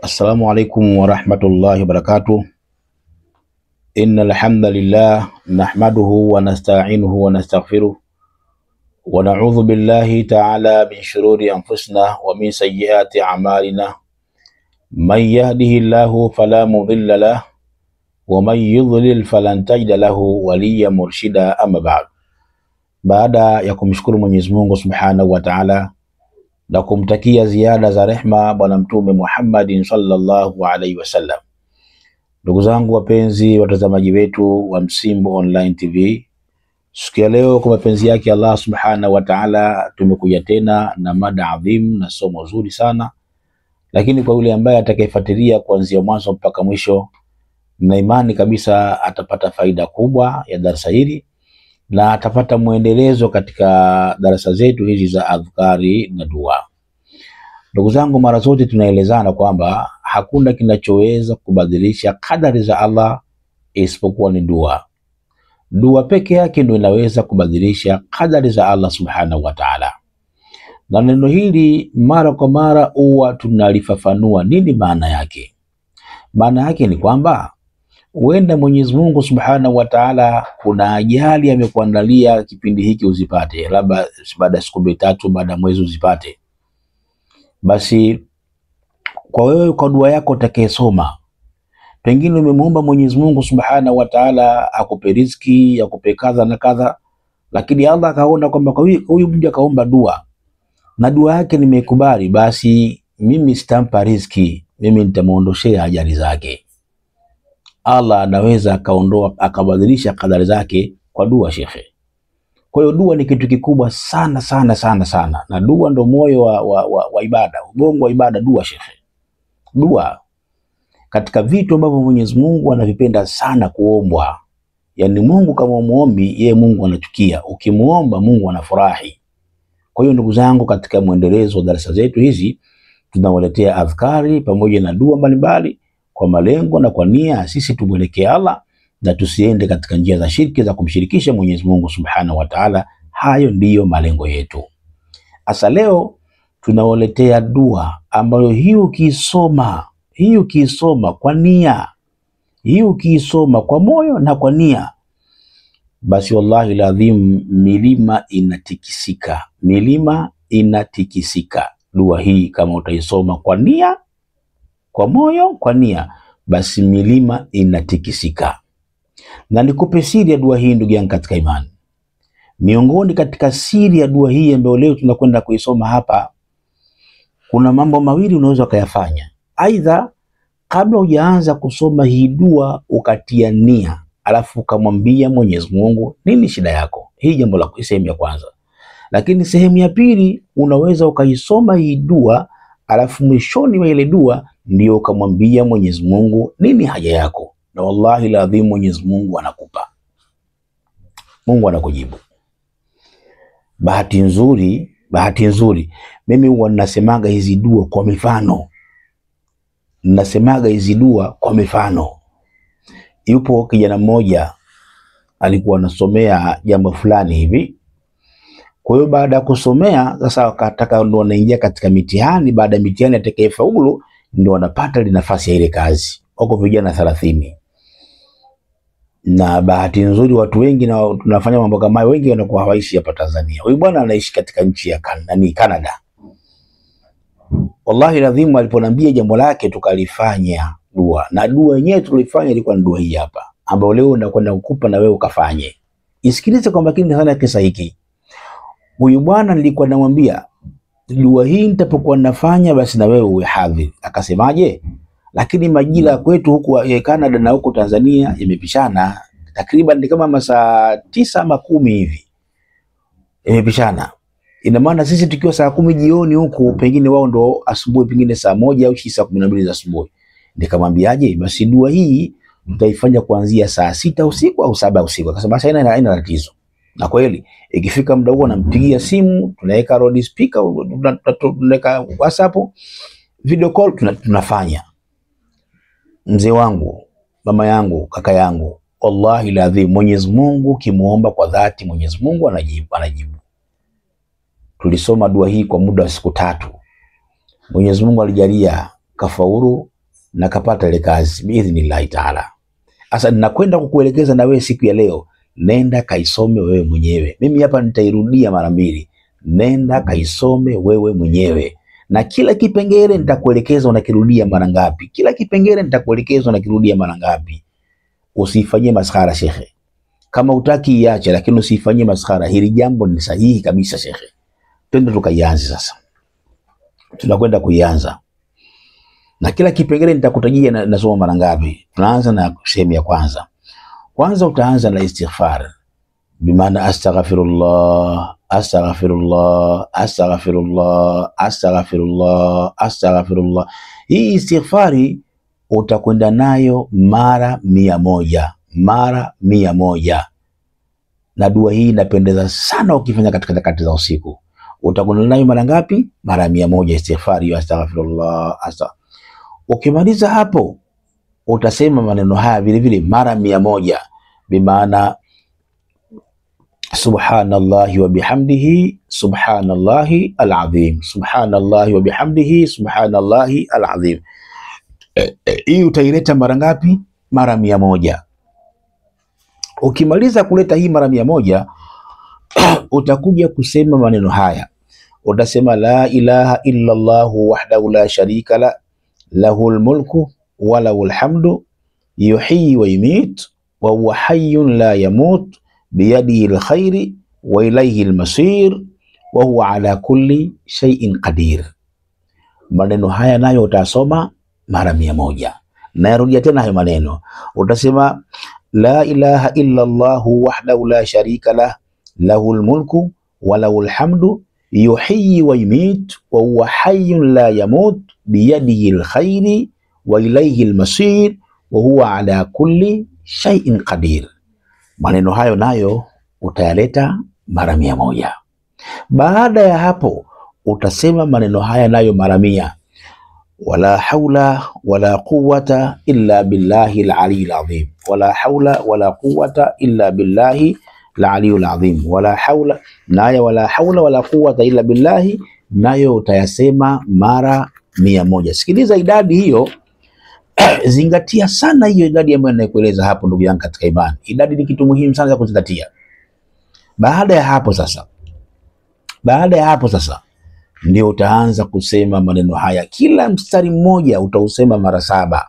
Assalamu alaikum warahmatullahi wabarakatuh. Innal hamdalillah nahmaduhu wa nasta'inuhu wa nastaghfiruh wa na'udhu billahi ta'ala min shururi anfusina wa min sayyiati a'malina. Man yahdihillahu fala mudilla lahu wa man yudlil falan tajida lahu waliyyan murshida. Amma ba'd. Baada ya kumshukuru Mwenyezi Mungu Subhanahu wa Ta'ala na kumtakia ziada za rehma Bwana Mtume Muhammadin sallallahu alaihi wasallam. Ndugu zangu wapenzi watazamaji wetu wa Msimbo Online TV, siku ya leo kwa mapenzi yake Allah Subhanahu wa Ta'ala tumekuja tena na mada adhim na somo zuri sana, lakini kwa yule ambaye atakayefuatilia kuanzia mwanzo mpaka mwisho, na imani kabisa atapata faida kubwa ya darasa hili na atapata muendelezo katika darasa zetu hizi za adhkari na dua. Ndugu zangu, mara zote tunaelezana kwamba hakuna kinachoweza kubadilisha kadari za Allah isipokuwa ni dua. Dua peke yake ndio inaweza kubadilisha kadari za Allah Subhanahu wa Ta'ala. Na neno hili mara kwa mara huwa tunalifafanua nini maana yake. Maana yake ni kwamba huenda Mwenyezi Mungu Subhanahu wa Ta'ala kuna ajali amekuandalia kipindi hiki uzipate, labda baada ya siku 3, baada ya mwezi uzipate. Basi kwa wewe, kwa dua yako utakayesoma, pengine umemuomba Mwenyezi Mungu Subhanahu wa Ta'ala akupe riziki, akupe kadha na kadha, lakini Allah akaona kwamba huyu mja kaomba dua na dua yake nimekubali, basi mimi sitampa riziki, mimi nitamuondoshea ajali zake. Allah anaweza akaondoa akabadilisha kadari zake kwa dua, shekhe. Kwa hiyo dua ni kitu kikubwa sana sana sana sana, na dua ndo moyo wa ibada, ubongo wa ibada, dua shekhe. Dua katika vitu ambavyo Mwenyezi Mungu anavipenda sana kuombwa. Yani Mungu kama muombi, yeye Mungu anachukia. Ukimuomba Mungu anafurahi. Kwa hiyo ndugu zangu, katika muendelezo wa darasa zetu hizi tunawaletea adhkari pamoja na dua mbalimbali kwa malengo na kwa nia sisi tumwelekee Allah na tusiende katika njia za shirki za kumshirikisha Mwenyezi Mungu Subhanahu wa Ta'ala. Hayo ndiyo malengo yetu. Asa leo tunawaletea dua ambayo hiyo ukiisoma kwa nia, hiyo ukiisoma kwa moyo na kwa nia, basi wallahi ladhim milima inatikisika. Milima inatikisika. Dua hii kama utaisoma kwa nia, kwa moyo, kwa nia, basi milima inatikisika. Na nikupe siri ya dua hii ndugu yangu katika imani. Miongoni katika siri ya dua hii ambayo leo tunakwenda kuisoma hapa, kuna mambo mawili unaweza kuyafanya. Aidha, kabla hujaanza kusoma hii dua ukatia nia, alafu ukamwambia Mwenyezi Mungu nini shida yako. Hii jambo la sehemu ya kwanza. Lakini sehemu ya pili, unaweza ukaisoma hii dua, alafu mwishoni wa ile dua ndio ukamwambia Mwenyezi Mungu nini haja yako, na wallahi laadhimu Mwenyezi Mungu anakupa. Mungu anakujibu. Bahati nzuri mimi huwa ninasemaga hizi dua kwa mifano. Yupo kijana mmoja alikuwa anasomea jambo fulani hivi. Kwa hiyo baada ya kusomea sasa akataka ndo anaingia katika mitihani. Baada ya mitihani atakayefaulu ndio anapata ile nafasi ya ile kazi. Wako vijana 30. Na bahati nzuri watu wengi na tunafanya mambo kama hayo, wengi wanakuwa hawaishi hapa Tanzania. Huyu bwana anaishi katika nchi ya Canada. Wallahi lazima aliponambia jambo lake tukalifanya dua. Na dua yenyewe tulifanya ilikuwa ni dua hii hapa, ambayo leo nakwenda kukupa na wewe ukafanye. Isikilize kwa makini sana kisa hiki. Huyu bwana nilikuwa namwambia dua hii nitapokuwa nafanya basi na wewe uwe hadhi. Akasemaje? Lakini majira kwetu huku Canada na huku Tanzania imepishana takriban ni kama masaa 9 ama 10 hivi. Imepishana. Ina maana sisi tukiwa saa 10 jioni huku, pengine wao ndo asubuhi, pengine saa 1 au saa 12 za asubuhi. Nikamwambiaje, basi dua hii tutaifanya kuanzia saa 6 usiku au 7 usiku. Akasema basi haina tatizo. Na kweli ikifika muda huo nampigia simu, tunaweka loud speaker, tunaweka WhatsApp, video call tunafanya. Mzee wangu, mama yangu, kaka yangu, wallahi ladhim Mwenyezi Mungu kimuomba kwa dhati, Mwenyezi Mungu anajibu. Tulisoma dua hii kwa muda wa siku 3. Mwenyezi Mungu alijalia kafaulu na kapata ile kazi biidhnillah taala. Sasa ninakwenda kukuelekeza na wewe siku ya leo, nenda kaisome wewe mwenyewe. Mimi hapa nitairudia mara mbili, nenda kaisome wewe mwenyewe, na kila kipengele nitakuelekeza unakirudia mara ngapi. Kila kipengele nitakuelekeza unakirudia mara ngapi. Usifanyie maskhara shekhe. Kama utaki iache, lakini usifanyie maskhara. Hili jambo ni sahihi kabisa shekhe. Twende tukaianze sasa. Tunakwenda kuianza. Na kila kipengele nitakutajia nasoma mara ngapi. Tunaanza na sehemu ya kwanza. Kwanza utaanza na istighfar. Bimaana astaghfirullah, astaghfirullah, astaghfirullah, astaghfirullah, astaghfirullah. Hii istighfari utakwenda nayo mara 100, mara 100. Na dua hii inapendeza sana ukifanya katika nyakati za usiku. Utakwenda nayo mara ngapi? Mara 100 istighfari ya astaghfirullah, Ukimaliza hapo utasema maneno haya vile vile mara 100, bimaana subhanallahi wa bihamdihi subhanallahi alazim, subhanallahi wa bihamdihi subhanallahi alazim. Hii utaileta mara ngapi? Mara 100. Ukimaliza kuleta hii mara 100 utakuja kusema maneno haya. Utasema la ilaha illa Allah wahdahu la sharika la, lahul mulku wa lahul hamdu yuhyi wa yumit wa huwa hayyun la yamut biyadihi alkhairi wa ilayhi almasir wa huwa ala kulli shay'in qadir. Maneno haya nayo utasoma mara 100. Narudia tena hayo maneno. Utasema la ilaha illa Allah wahdahu la sharika la, lahul mulku wa lahul hamdu yuhyi wa yumit wa huwa hayyun la yamut biyadihi alkhairi wa ilayhi almasir wa huwa ala kulli shay'in qadir. Maneno hayo nayo utayaleta mara 100. Baada ya hapo utasema maneno haya nayo mara 100. Wala haula wala quwwata illa billahi al-aliyyil azim, wala haula wala quwwata illa billahi al-aliyyil azim, wala haula, nayo wala haula wala quwwata illa billahi nayo utayasema mara 100. Sikiliza idadi hiyo. Zingatia sana hiyo idadi ambayo ninakueleza hapo ndugu yangu katika imani. Idadi ni kitu muhimu sana cha kuzingatia. Baada ya hapo sasa ndio utaanza kusema maneno haya. Kila mstari mmoja utausema mara 7.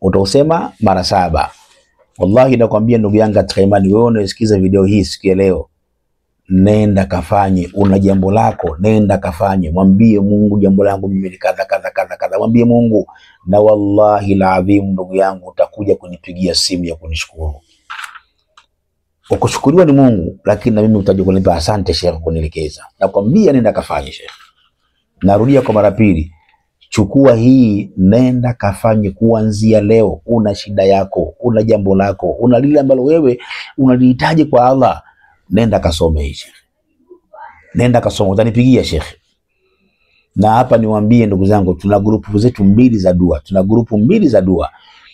Utausema mara 7. Wallahi nakwambia ndugu yangu katika imani, wewe unasikiza video hii siku ya leo, nenda kafanye. Una jambo lako, nenda kafanye. Mwambie Mungu, jambo langu mimi ni kadha kadha kadha kadha. Mwambie Mungu, na wallahi alazim ndugu yangu utakuja kunipigia simu ya kunishukuru. Ukushukuriwa ni Mungu, lakini na mimi utaje kunipa asante Sheikh kunielekeza. Nakwambia nenda kafanye Sheikh. Narudia kwa mara pili. Chukua hii, nenda kafanye kuanzia leo. Una shida yako, una jambo lako, una lile ambalo wewe unalihitaji kwa Allah, nenda kasome hii Sheikh. Nenda kasome, utanipigia Sheikh. Na hapa niwaambie ndugu zangu, tuna grupu zetu 2 za dua. Tuna grupu 2 za dua.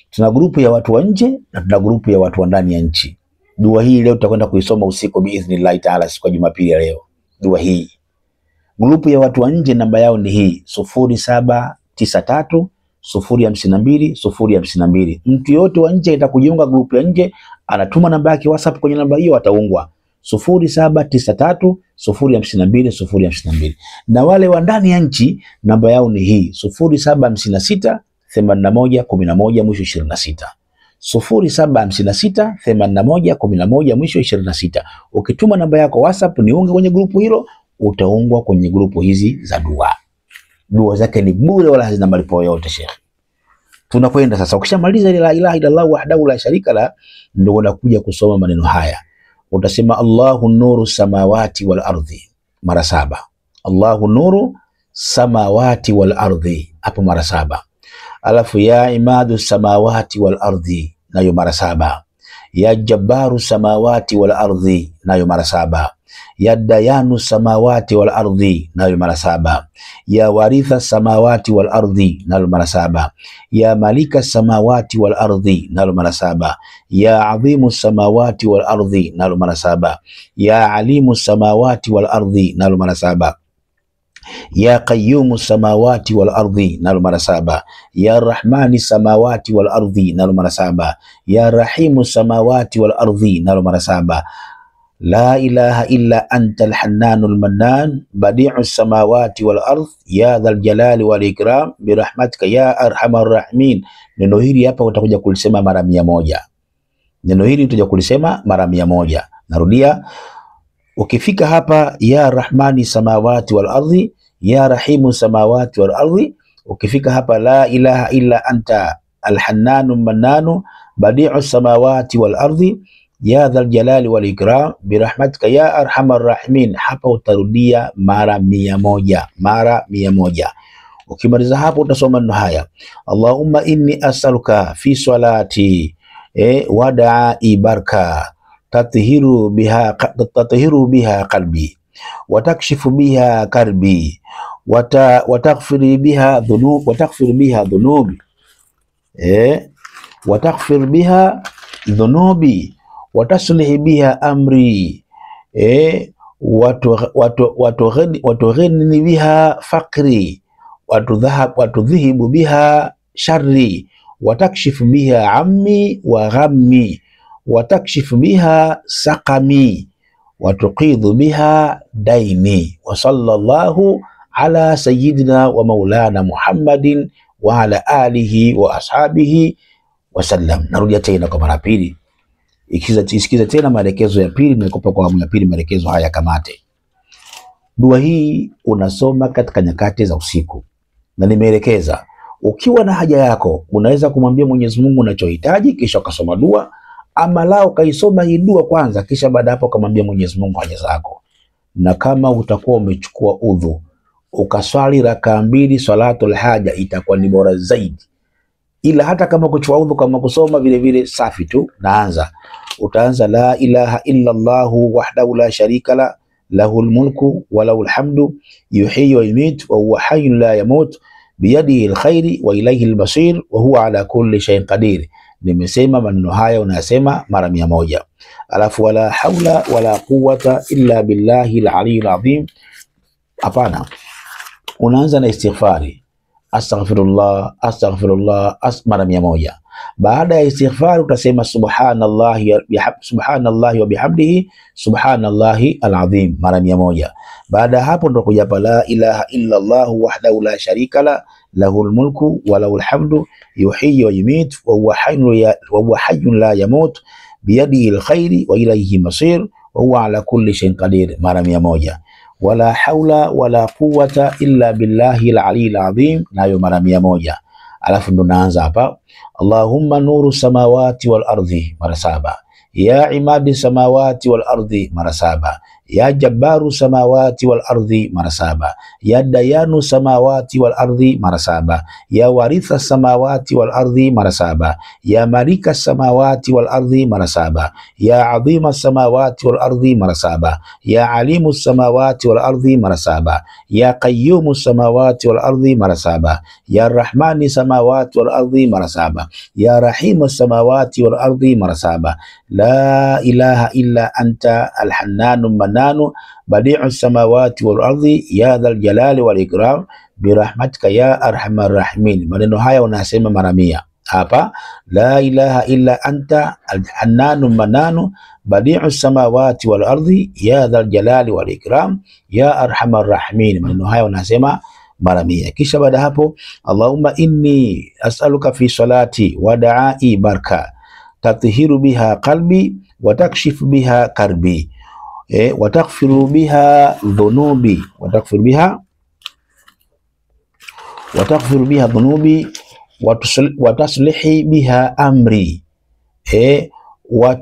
Tuna grupu ya watu wa nje na tuna grupu ya watu wa ndani ya nchi. Dua hii leo tutakwenda kuisoma usiku biidhnillah taala, siku ya Jumapili ya leo. Dua hii. Grupu ya watu wa nje namba yao ni hii 0793 052 052. Mtu yote wa nje atakujiunga grupu ya nje, anatuma namba yake WhatsApp kwenye namba hiyo, ataungwa 0793 052 052. Na wale wa ndani ya nchi namba yao ni hii 0756 81 11 mwisho 26. 0756 81 11 mwisho 26. Ukituma namba yako WhatsApp niunge kwenye grupu hilo, utaungwa kwenye grupu hizi za dua. Dua zake ni bure wala hazina malipo yote Sheikh. Tunakwenda sasa. Ukishamaliza ile la ilaha illallah wahdahu la sharika la, ndio unakuja kusoma maneno haya. Utasema Allahu nuru samawati wal ardhi mara 7. Allahu nuru samawati wal ardhi, hapo mara 7. Alafu ya imadu samawati wal ardhi, nayo mara 7. Ya jabbaru samawati wal ardhi, nayo mara 7. Ya dayanu samawati wal ardhi, nayo mara 7. Ya waritha samawati wal ardhi, nayo mara 7. Ya malika samawati wal ardhi, nayo mara 7. Ya adhimu samawati wal ardhi, nayo mara 7. Ya alimu samawati wal ardhi, nayo mara 7. ya qayyumu samawati wal ardi nalo mara 7, ya rahmani samawati wal ardi nalo mara 7, ya rahimu samawati wal ardi nalo mara 7, la ilaha illa anta al-hannanul mannan badi'us samawati wal ardh ya dhal jalali wal ikram birahmatika ya arhamar rahimin. Neno hili hapa utakuja kulisema mara 100. Neno hili utakuja kulisema mara 100. Narudia, ukifika hapa ya rahmani samawati wal ardhi ya rahimu samawati wal ardhi, ukifika hapa la ilaha illa anta al-hannanul mannan badi'us samawati wal ardhi ya dhal jalali wal ikram birahmatika ya arhamar rahimin, hapa utarudia mara 100, mara 100. Ukimaliza hapo utasoma neno haya, Allahumma inni as'aluka fi salati wa da'i baraka tatahiru biha qalbi wa takshifu biha karbi wa taghfir biha dhunub wa taghfir biha dhunubi wa taghfir biha dhunubi wataslihi biha amri watughni biha faqri watudhihibu biha sharri watakshifu biha ammi wa ghammi watakshifu biha saqami watuqidhu biha daini. Wa sallallahu ala sayyidina wa maulana Muhammadin wa ala alihi wa ashabihi wa sallam. Narudia tena kwa mara pili. Isikiza tena maelekezo ya pili, nimekupa kwa awamu ya pili maelekezo haya kamate. Dua hii unasoma katika nyakati za usiku, na nimeelekeza ukiwa na haja yako unaweza kumwambia Mwenyezi Mungu unachohitaji kisha ukasoma dua, ama lao kaisoma hii dua kwanza kisha baada hapo kumwambia Mwenyezi Mungu haja zako. Na kama utakuwa umechukua udhu ukaswali rakaa 2 salatul haja itakuwa ni bora zaidi. Ila hata kama kuchukua udhu kama kusoma vile vile safi tu, utaanza la ilaha illa Allahu wahdahu la sharika la lahul mulku wa lahul hamdu yuhyi wa yumiit wa huwa hayyun la yamut biyadihi alkhairi wa ilayhi albasir wa huwa ala kulli shay'in qadir. Nimesema maneno haya unasema mara 100. Alafu wala haula wala quwwata illa billahi al-aliyyil azim. Hapana, unaanza na istighfari, astaghfirullah astaghfirullah mara 100. Baada ya istighfar utasema subhanallahi wa bihamdihi subhanallahi alazim mara 100. Baada hapo ndo kuja la ilaha illa Allah wahdahu la sharika la lahul mulku wa lahul hamdu yuhyi wa yumiit wa huwa hayyun la yamut biyadihi alkhairi wa ilayhi masir wa huwa ala kulli shay'in qadir mara 100. Wala haula wala quwwata illa billahi al-aliyyil azim nayo mara 100. Alafu ndo naanza hapa Allahumma nuru samawati wal ardi mara 7, ya imadi samawati wal ardi mara 7, ya jabbaru samawati wal ardi mara 7, ya dayanu samawati wal ardi mara 7, ya waritha samawati wal ardi mara 7, ya malika samawati wal ardi mara 7, ya adhima samawati wal ardi mara 7, ya alimu samawati wal ardi mara 7, ya qayyumu samawati wal ardi mara 7, ya rahmani samawati wal ardi mara 7, ya rahimu samawati wal ardi mara 7, la ilaha illa anta al-hannanul mannan badi'us samawati wal ardi ya dhal jalali wal ikram birahmatika ya arhamar rahimin. Maneno haya unasema mara 100 hapa, la ilaha illa anta al-hannanul mannan badi'us samawati wal ardi ya dhal jalali wal ikram ya arhamar rahimin. Maneno haya unasema mara 100. Kisha baada hapo Allahumma inni as'aluka fi salati wa da'i baraka tatahiru biha qalbi wa takshifu biha karbi wa taghfiru biha dhunubi wa taghfiru biha dhunubi wa taslihi biha amri wa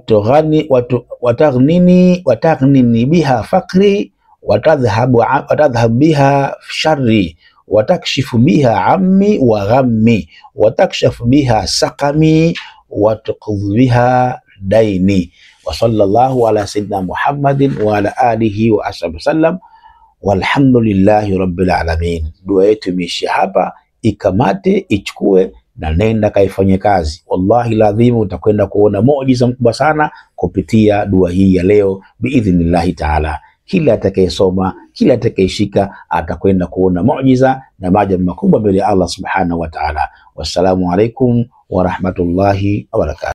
taghnini biha faqri wa tadhhab biha sharri wa takshifu biha ammi wa ghammi wa takshafu biha saqami wa tuqdhi biha daini. Wa sallallahu ala sayyidina Muhammadin wa ala alihi wa ashabihi sallam walhamdulillahi rabbil alamin. Dua yetu imeishia hapa, ikamate, ichukue na nenda kaifanye kazi. Wallahi ladhimu utakwenda kuona muujiza mkubwa sana kupitia dua hii ya leo biidhnillahi taala. kila atakayesoma, kila atakayeshika atakwenda kuona muujiza na maajabu makubwa mbele ya Allah subhanahu wa ta'ala. Wassalamu alaikum wa rahmatullahi wa barakatuh.